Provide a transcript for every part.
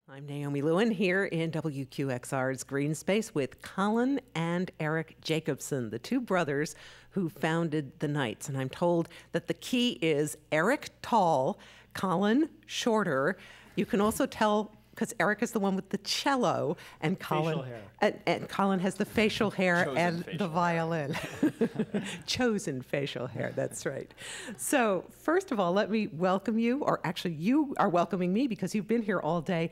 I'm Naomi Lewin here in WQXR's Greene Space with Colin and Eric Jacobson, the two brothers who founded the Knights. And I'm told that the key is Eric tall, Colin shorter. You can also tell because Eric is the one with the cello, and Colin and Colin has the facial hair and the violin. Chosen facial hair, that's right. So first of all, let me welcome you, or actually you are welcoming me because you've been here all day.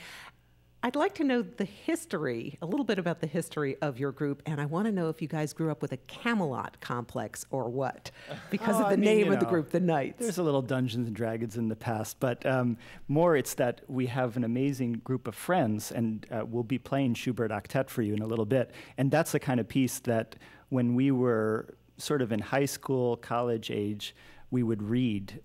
I'd like to know the history, a little bit about the history of your group, and I want to know if you guys grew up with a Camelot complex or what, because of the name of the group, the Knights. There's a little Dungeons and Dragons in the past, but more it's that we have an amazing group of friends, and we'll be playing Schubert Octet for you in a little bit, and that's the kind of piece that when we were sort of in high school, college age, we would read,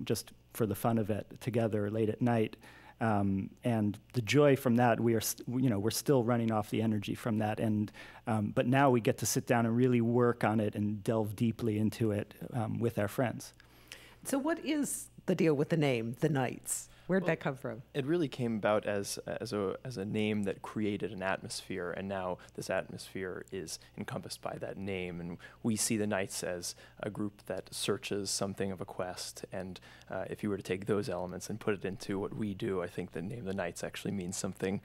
just for the fun of it, together late at night. And the joy from that, we're still running off the energy from that, but now we get to sit down and really work on it and delve deeply into it with our friends. So what is the deal with the name, the Knights? Where'd that come from? It really came about as a name that created an atmosphere, and now this atmosphere is encompassed by that name. And we see the Knights as a group that searches something of a quest. And if you were to take those elements and put it into what we do, I think the name the Knights actually means something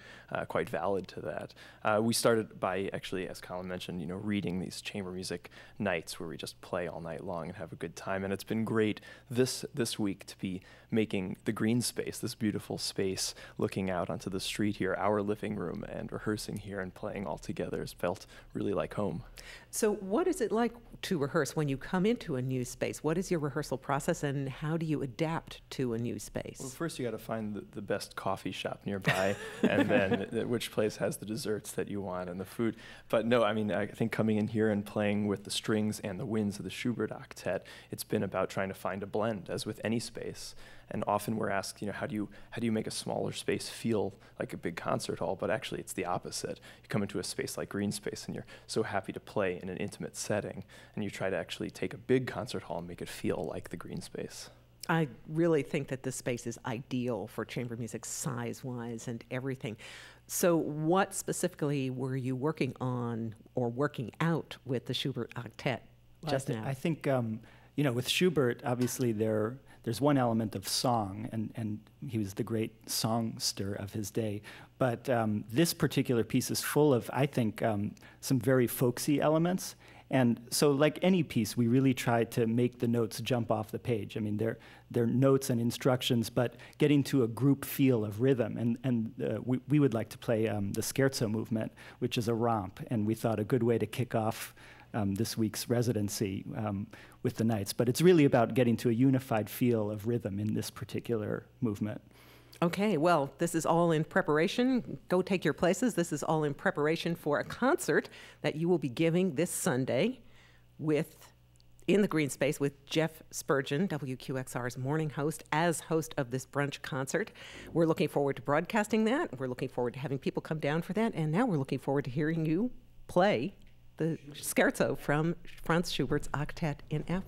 quite valid to that. We started by actually, as Colin mentioned, reading these chamber music nights where we just play all night long and have a good time. And it's been great this week to be making the Greene Space, this beautiful space looking out onto the street here, our living room, and rehearsing here and playing all together has felt really like home. So what is it like to rehearse when you come into a new space? What is your rehearsal process, and how do you adapt to a new space? Well, first you got to find the best coffee shop nearby, and then which place has the desserts that you want and the food. But no, I think coming in here and playing with the strings and the winds of the Schubert Octet, it's been about trying to find a blend, as with any space. And often we're asked, how do you make a smaller space feel like a big concert hall? But actually, it's the opposite. You come into a space like Greene Space, and you're so happy to play in an intimate setting, and you try to actually take a big concert hall and make it feel like the Greene Space. I really think that this space is ideal for chamber music size-wise and everything. So what specifically were you working on or working out with the Schubert Octet just now? I think, with Schubert, obviously there's one element of song, and he was the great songster of his day. But this particular piece is full of, I think, some very folksy elements. And so like any piece, we really try to make the notes jump off the page. They're notes and instructions, but getting to a group feel of rhythm. And we would like to play the scherzo movement, which is a romp. And we thought a good way to kick off this week's residency with the Knights. But it's really about getting to a unified feel of rhythm in this particular movement. Okay, well, this is all in preparation. Go take your places. This is all in preparation for a concert that you will be giving this Sunday in the Greene Space with Jeff Spurgeon, WQXR's morning host, as host of this brunch concert. We're looking forward to broadcasting that. We're looking forward to having people come down for that. And now we're looking forward to hearing you play the scherzo from Franz Schubert's Octet in F.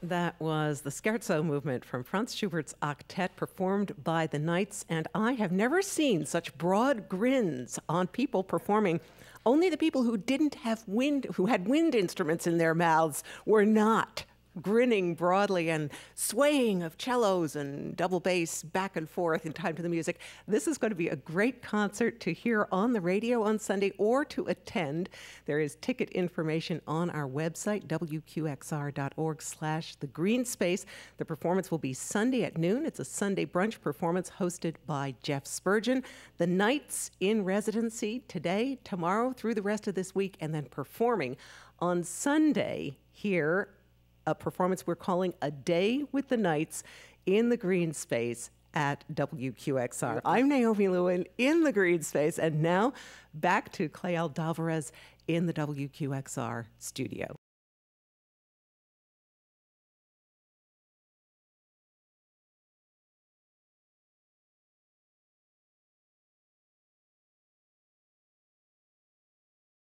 That was the Scherzo movement from Franz Schubert's Octet, performed by the Knights, and I have never seen such broad grins on people performing. Only the people who didn't have who had wind instruments in their mouths, were not grinning broadly and swaying of cellos and double bass back and forth in time to the music. This is going to be a great concert to hear on the radio on Sunday or to attend. There is ticket information on our website, wqxr.org/the Greene Space. The performance will be Sunday at noon. It's a Sunday brunch performance hosted by Jeff Spurgeon. The Knights in residency today, tomorrow, through the rest of this week, and then performing on Sunday here, a performance we're calling A Day with the Knights in the Greene Space at WQXR. I'm Naomi Lewin in the Greene Space, and now back to Clay Aldavarez in the WQXR studio.